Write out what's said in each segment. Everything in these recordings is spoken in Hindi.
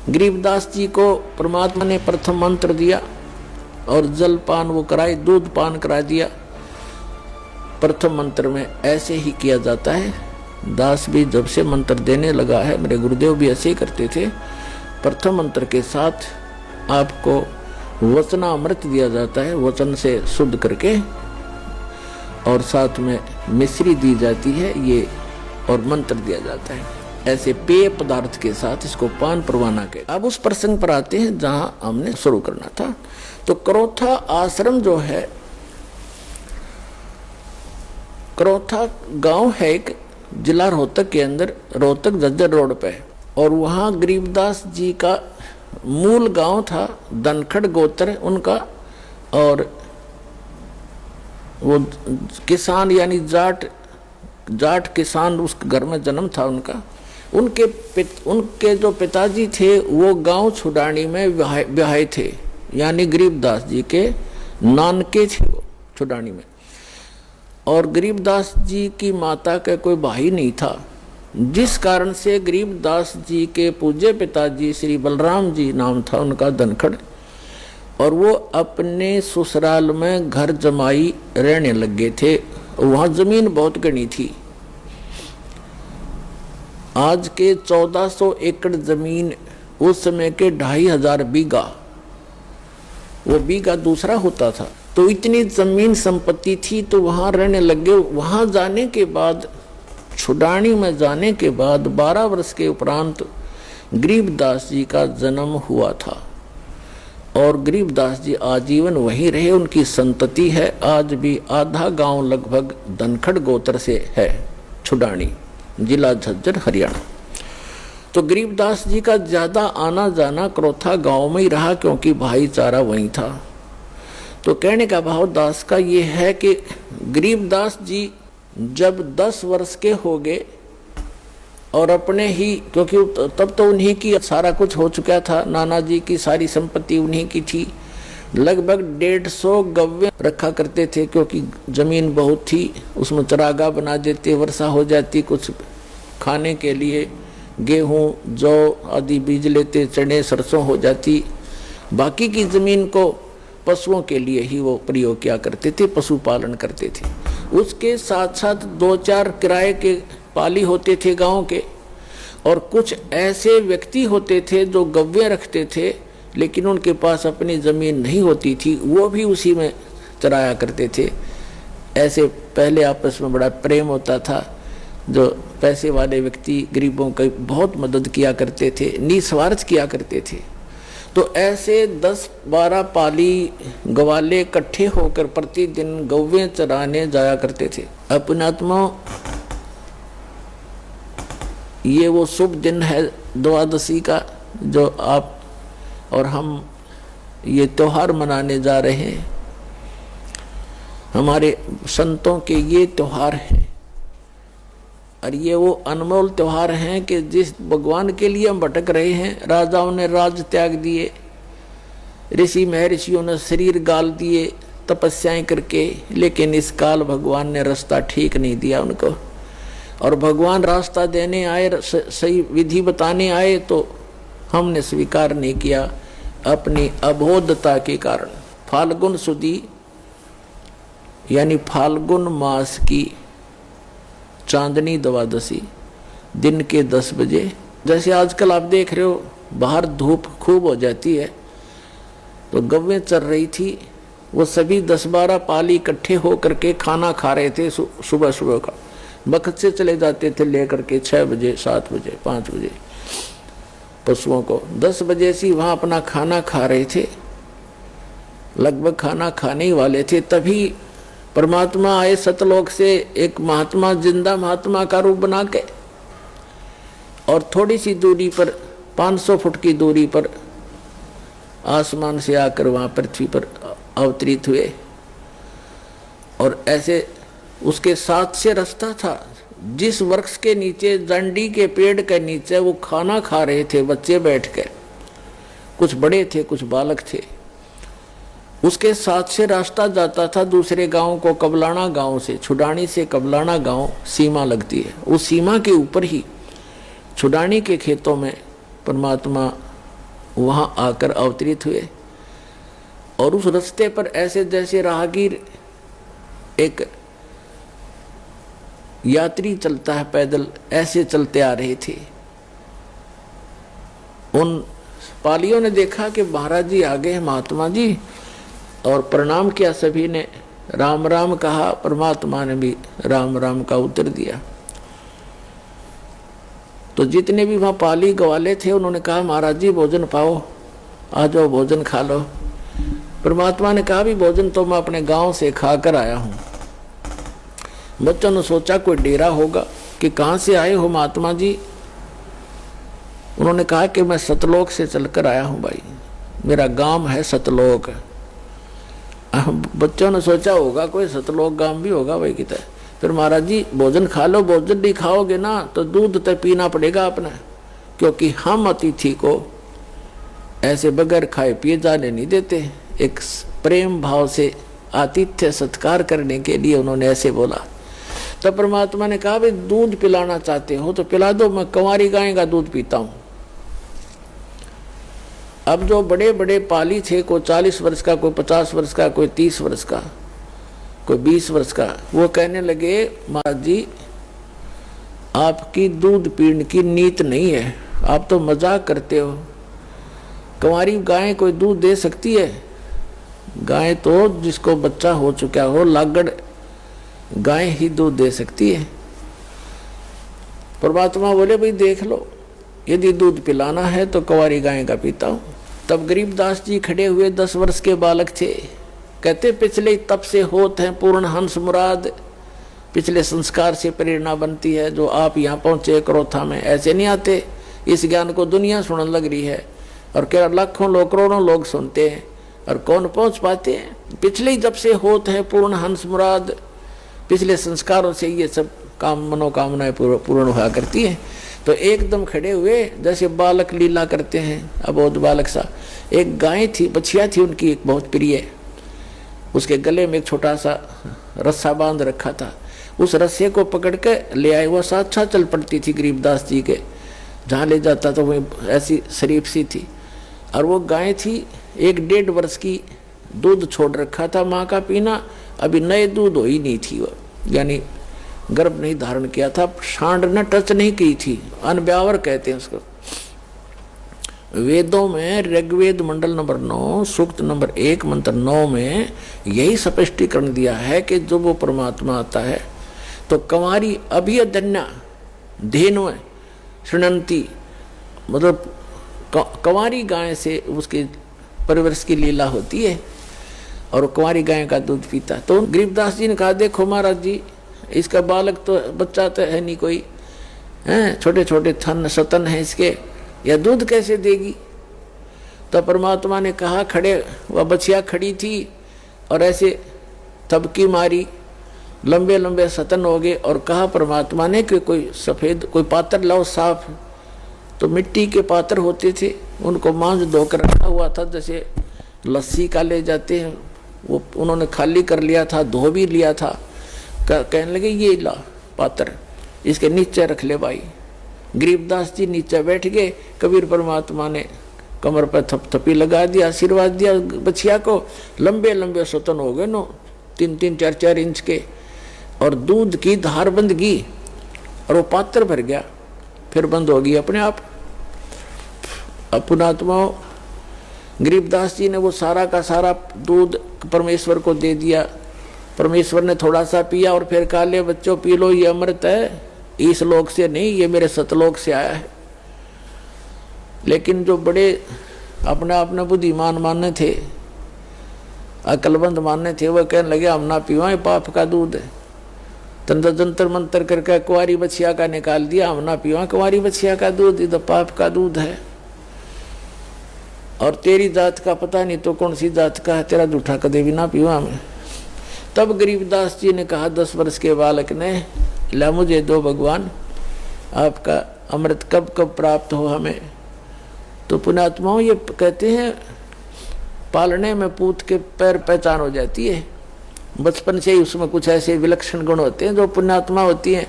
गरीबदास जी को परमात्मा ने प्रथम मंत्र दिया और जलपान वो कराए, दूध पान करा दिया। प्रथम मंत्र में ऐसे ही किया जाता है। दास भी जब से मंत्र देने लगा है, मेरे गुरुदेव भी ऐसे ही करते थे। प्रथम मंत्र के साथ आपको वचनामृत दिया जाता है, वचन से शुद्ध करके, और साथ में मिश्री दी जाती है ये, और मंत्र दिया जाता है ऐसे पेय पदार्थ के साथ। इसको पान परवाना के। अब उस प्रसंग पर आते हैं जहां हमने शुरू करना था। तो क्रोथा आश्रम जो है, क्रोथा गांव है एक, जिला रोहतक के अंदर, रोहतक झज्जर रोड पे, और वहां गरीबदास जी का मूल गांव था, धनखड़ गोत्र उनका। और वो किसान यानी जाट किसान उस घर में जन्म था उनका। उनके जो पिताजी थे वो गांव छुडानी में ब्याहे थे, यानी गरीबदास जी के नानके थे वो छुडानी में। और गरीबदास जी की माता का कोई भाई नहीं था, जिस कारण से गरीबदास जी के पूज्य पिताजी श्री बलराम जी नाम था उनका, धनखड़, और वो अपने ससुराल में घर जमाई रहने लगे थे। वहाँ जमीन बहुत घनी थी, आज के 1400 एकड़ जमीन, उस समय के 2500 बीघा, वो बीघा दूसरा होता था। तो इतनी जमीन संपत्ति थी, तो वहां रहने लगे। वहां जाने के बाद, छुडानी में जाने के बाद 12 वर्ष के उपरांत गरीबदास जी का जन्म हुआ था। और गरीबदास जी आजीवन वहीं रहे, उनकी संतति है। आज भी आधा गांव लगभग धनखड़ गोत्र से है, छुडानी, जिला झज्जर, हरियाणा। तो गरीबदास जी का ज्यादा आना जाना क्रोथा गांव में ही रहा, क्योंकि भाईचारा वहीं था। तो कहने का भाव दास का ये है कि गरीबदास जी जब 10 वर्ष के हो गए, और अपने ही, क्योंकि तब तो उन्हीं की सारा कुछ हो चुका था, नाना जी की सारी संपत्ति उन्हीं की थी। लगभग 150 गव्य रखा करते थे, क्योंकि जमीन बहुत थी, उसमें चरागाह बना देते, वर्षा हो जाती, कुछ खाने के लिए गेहूं जौ आदि बीज लेते, चने सरसों हो जाती। बाकी की जमीन को पशुओं के लिए ही वो प्रयोग किया करते थे, पशुपालन करते थे। उसके साथ साथ 2-4 किराए के पाली होते थे गांव के, और कुछ ऐसे व्यक्ति होते थे जो गव्य रखते थे, लेकिन उनके पास अपनी जमीन नहीं होती थी, वो भी उसी में चराया करते थे। ऐसे पहले आपस में बड़ा प्रेम होता था। जो पैसे वाले व्यक्ति गरीबों की बहुत मदद किया करते थे, निस्वार्थ किया करते थे। तो ऐसे 10-12 पाली गवाले इकट्ठे होकर प्रतिदिन गौवें चराने जाया करते थे। अपनात्मा, ये वो शुभ दिन है द्वादशी का, जो आप और हम ये त्योहार मनाने जा रहे हैं। हमारे संतों के ये त्योहार हैं, और ये वो अनमोल त्योहार हैं कि जिस भगवान के लिए हम भटक रहे हैं। राजाओं ने राज त्याग दिए, ऋषि महर्षियों ने शरीर गाल दिए तपस्याएं करके, लेकिन इस काल भगवान ने रास्ता ठीक नहीं दिया उनको। और भगवान रास्ता देने आए, सही विधि बताने आए, तो हमने स्वीकार नहीं किया अपनी अबोधता के कारण। फाल्गुन सुदी यानी फाल्गुन मास की चांदनी द्वादशी दिन के 10 बजे, जैसे आजकल आप देख रहे हो बाहर धूप खूब हो जाती है, तो गव्वें चल रही थी। वो सभी 10-12 पाली इकट्ठे होकर के खाना खा रहे थे। सुबह सुबह का वक्त से चले जाते थे लेकर के 6 बजे, 7 बजे, 5 बजे पशुओं को। 10 बजे से वहाँ अपना खाना खा रहे थे, लगभग खाना खाने ही वाले थे। तभी परमात्मा आए सतलोक से, एक महात्मा, जिंदा महात्मा का रूप बना के, और थोड़ी सी दूरी पर, 500 फुट की दूरी पर आसमान से आकर वहाँ पृथ्वी पर अवतरित हुए। और ऐसे उसके साथ से रास्ता था, जिस वृक्ष के नीचे, जंडी के पेड़ के नीचे वो खाना खा रहे थे बच्चे बैठ कर, कुछ बड़े थे कुछ बालक थे। उसके साथ से रास्ता जाता था दूसरे गांव को, कबलाना गांव से, छुडानी से कबलाना गांव सीमा लगती है। उस सीमा के ऊपर ही छुडानी के खेतों में परमात्मा वहां आकर अवतरित हुए। और उस रास्ते पर ऐसे जैसे राहगीर एक यात्री चलता है पैदल, ऐसे चलते आ रहे थे। उन पालियों ने देखा कि महाराज जी आगे हैं, महात्मा जी, और प्रणाम किया। सभी ने राम राम कहा, परमात्मा ने भी राम राम का उत्तर दिया। तो जितने भी वहां पाली ग्वाले थे उन्होंने कहा महाराज जी भोजन पाओ, आ जाओ भोजन खा लो। परमात्मा ने कहा भी भोजन तो मैं अपने गांव से खा कर आया हूं। बच्चों ने सोचा कोई डेरा होगा कि कहां से आए हो महात्मा जी। उन्होंने कहा कि मैं सतलोक से चलकर आया हूं भाई, मेरा गांव है सतलोक। बच्चों ने सोचा होगा कोई सतलोक गांव भी होगा भाई कितना। फिर महाराज जी भोजन खा लो, भोजन नहीं खाओगे ना तो दूध तो पीना पड़ेगा अपना, क्योंकि हम अतिथि को ऐसे बगैर खाए पिए जाने नहीं देते। एक प्रेम भाव से आतिथ्य सत्कार करने के लिए उन्होंने ऐसे बोला। तो परमात्मा ने कहा भाई दूध पिलाना चाहते हो तो पिला दो, मैं कंवारी गाय का दूध पीता हूं। अब जो बड़े बड़े पाली थे, कोई 40 वर्ष का, कोई 50 वर्ष का, कोई 30 वर्ष का, कोई 20 वर्ष का, वो कहने लगे महाराज जी आपकी दूध पीने की नीत नहीं है, आप तो मजाक करते हो। कंवारी गाय कोई दूध दे सकती है? गाय तो जिसको बच्चा हो चुका हो, लागड़ गाय ही दूध दे सकती है। परमात्मा बोले भाई देख लो, यदि दूध पिलाना है तो कंवारी गाय का पीता हूं। तब गरीबदास जी खड़े हुए, 10 वर्ष के बालक थे। कहते पिछले तप से होत है पूर्ण हंस मुराद, पिछले संस्कार से प्रेरणा बनती है। जो आप यहाँ पहुंचे क्रोथा में ऐसे नहीं आते, इस ज्ञान को दुनिया सुनने लग रही है और क्या लाखों लोग करोड़ों लोग सुनते हैं और कौन पहुंच पाते हैं। पिछले जब से होत है पूर्ण हंस मुराद, पिछले संस्कारों से ये सब काम मनोकामनाएं पूर्ण हुआ करती है। तो एकदम खड़े हुए जैसे बालक लीला करते हैं, अबोध बालक सा। एक गाय थी, बछिया थी उनकी एक बहुत प्रिय, उसके गले में एक छोटा सा रस्सा बांध रखा था। उस रस्से को पकड़ के ले आए, वो साथ चल पड़ती थी गरीबदास जी के, जहाँ ले जाता तो वो ऐसी शरीफ सी थी। और वो गाय थी 1-1.5 वर्ष की, दूध छोड़ रखा था माँ का पीना, अभी नए दूध हो ही नहीं थी वो, यानी गर्भ नहीं धारण किया था, सांड ने टच नहीं की थी, अनब्यावर कहते हैं उसको। वेदों में ऋग्वेद मंडल नंबर 9 सूक्त नंबर 1 मंत्र 9 में यही स्पष्टीकरण दिया है कि जब वो परमात्मा आता है तो कंवारी अभियदन्या धेनु शृणंती, मतलब कंवारी गाय से उसकी परिवर्ष की लीला होती है और कंवारी गाय का दूध पीता। तो गरीबदास जी ने कहा देखो महाराज जी, इसका बालक तो बच्चा तो है नहीं कोई, हैं छोटे छोटे थन सतन है इसके, यह दूध कैसे देगी। तो परमात्मा ने कहा, खड़े वह बछिया खड़ी थी और ऐसे थपकी मारी, लंबे लंबे सतन हो गए। और कहा परमात्मा ने कि कोई सफ़ेद कोई पात्र लाओ साफ। तो मिट्टी के पात्र होते थे, उनको मांझ धोकर रखा हुआ था, जैसे लस्सी का ले जाते हैं, वो उन्होंने खाली कर लिया था, धो भी लिया था। कहने लगे ये ला पात्र, इसके नीचे रख ले भाई। गरीबदास जी नीचे बैठ गए, कबीर परमात्मा ने कमर पर थपथपी लगा दिया, आशीर्वाद दिया बछिया को। लंबे लंबे सतन हो गए नो, 3-3, 4-4 इंच के, और दूध की धार बंद गई और वो पात्र भर गया, फिर बंद हो गई अपने आप। पुणात्मा गरीबदास जी ने वो सारा का सारा दूध परमेश्वर को दे दिया। परमेश्वर ने थोड़ा सा पिया और फिर कहा ले बच्चों पी लो, ये अमृत है, इस लोक से नहीं, ये मेरे सतलोक से आया है। लेकिन जो बड़े अपना अपना बुद्धिमान मानने थे, अकलबंद मानने थे, वह कहने लगे हम ना पीवा, पाप का दूध है। तंत्र जंतर मंत्र करके कुंवारी बछिया का निकाल दिया, हम ना पीवा कुंवारी बछिया का दूध, ये तो पाप का दूध है। और तेरी जात का पता नहीं तो कौन सी जात का है, तेरा जूठा कदे भी ना पीवा मैं। तब गरीबदास जी ने कहा 10 वर्ष के बालक ने, ला मुझे दो भगवान, आपका अमृत कब कब प्राप्त हो हमें। तो पुण्यात्माओं ये कहते हैं पालने में पूत के पैर पहचान हो जाती है, बचपन से ही उसमें कुछ ऐसे विलक्षण गुण होते हैं जो पुण्यात्मा होती हैं।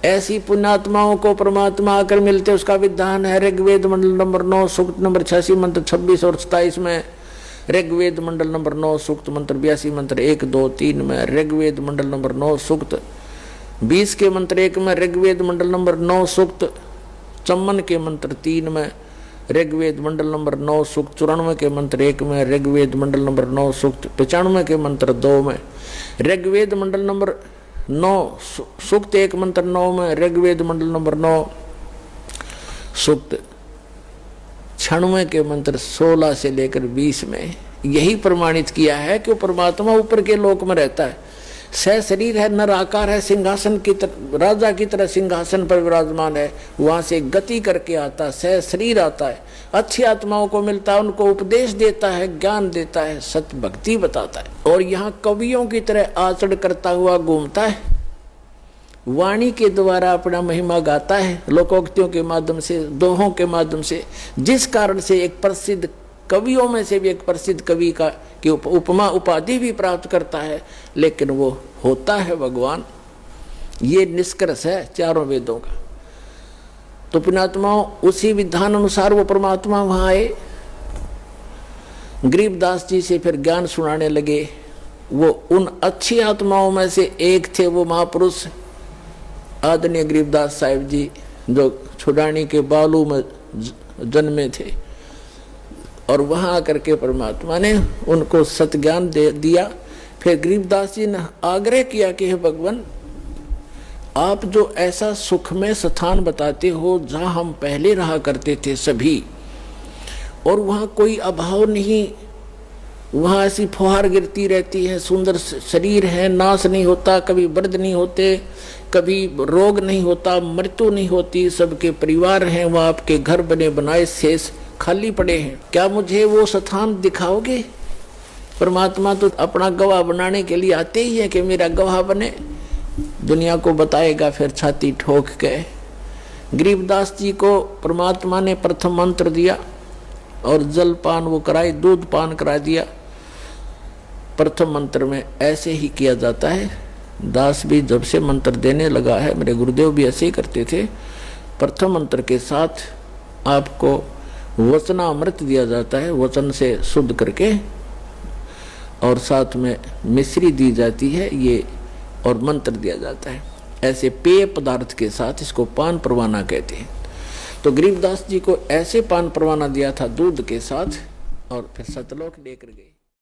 ऐसी पुण्यात्माओं को परमात्मा आकर मिलते, उसका विधान है ऋग्वेद मंडल नंबर 9 सूक्त नंबर 86 मंत्र 26 और 27 में, ऋग्वेद मंडल नंबर 9 सूक्त मंत्र 82 मंत्र 1, 2, 3 में, ऋग्वेद मंडल नंबर 9 सूक्त 20 के मंत्र 1 में, ऋग्वेद मंडल नंबर 9 सूक्त 54 के मंत्र 3 में, ऋग्वेद मंडल नंबर 9 सूक्त 94 के मंत्र 1 में, ऋग्वेद मंडल नंबर 9 सूक्त 95 के मंत्र 2 में, ऋग्वेद मंडल नंबर 9 सूक्त 1 मंत्र 9 में, ऋग्वेद मंडल नंबर 9 सूक्त 96 के मंत्र 16 से लेकर 20 में यही प्रमाणित किया है कि वो परमात्मा ऊपर के लोक में रहता है, सह शरीर है, नर आकार है, सिंहासन की तरह राजा की तरह सिंहासन पर विराजमान है, वहां से गति करके आता है, सह शरीर आता है, अच्छी आत्माओं को मिलता है, उनको उपदेश देता है, ज्ञान देता है, सत्य भक्ति बताता है, और यहाँ कवियों की तरह आचरण करता हुआ घूमता है, वाणी के द्वारा अपना महिमा गाता है, लोकोक्तियों के माध्यम से, दोहों के माध्यम से, जिस कारण से एक प्रसिद्ध कवियों में से भी एक प्रसिद्ध कवि का की उपमा उपाधि भी प्राप्त करता है, लेकिन वो होता है भगवान। ये निष्कर्ष है चारों वेदों का। तो पुण्यात्माओं, उसी विधान अनुसार वो परमात्मा वहां आए, गरीबदास जी से फिर ज्ञान सुनाने लगे। वो उन अच्छी आत्माओं में से एक थे, वो महापुरुष आदरणीय गरीबदास साहिब जी, जो छुड़ानी के बालू में जन्मे थे, और वहां आकर के परमात्मा ने उनको सतज्ञान दे दिया। फिर गरीबदास जी ने आग्रह किया कि हे भगवान, आप जो ऐसा सुखमय स्थान बताते हो जहां हम पहले रहा करते थे सभी, और वहां कोई अभाव नहीं, वहां ऐसी फुहार गिरती रहती है, सुंदर शरीर है, नाश नहीं होता, कभी वृद्ध नहीं होते, कभी रोग नहीं होता, मृत्यु नहीं होती, सबके परिवार हैं, वहां आपके घर बने बनाए शेष खाली पड़े हैं, क्या मुझे वो स्थान दिखाओगे? परमात्मा तो अपना गवाह बनाने के लिए आते ही है कि मेरा गवाह बने, दुनिया को बताएगा। फिर छाती ठोक के गरीबदास जी को परमात्मा ने प्रथम मंत्र दिया और जल पान वो कराए, दूध पान करा दिया। प्रथम मंत्र में ऐसे ही किया जाता है, दास भी जब से मंत्र देने लगा है, मेरे गुरुदेव भी ऐसे ही करते थे। प्रथम मंत्र के साथ आपको वचनामृत दिया जाता है, वचन से शुद्ध करके, और साथ में मिश्री दी जाती है ये, और मंत्र दिया जाता है। ऐसे पेय पदार्थ के साथ इसको पान परवाना कहते हैं। तो गरीबदास जी को ऐसे पान परवाना दिया था दूध के साथ, और फिर सतलोक लेकर गए।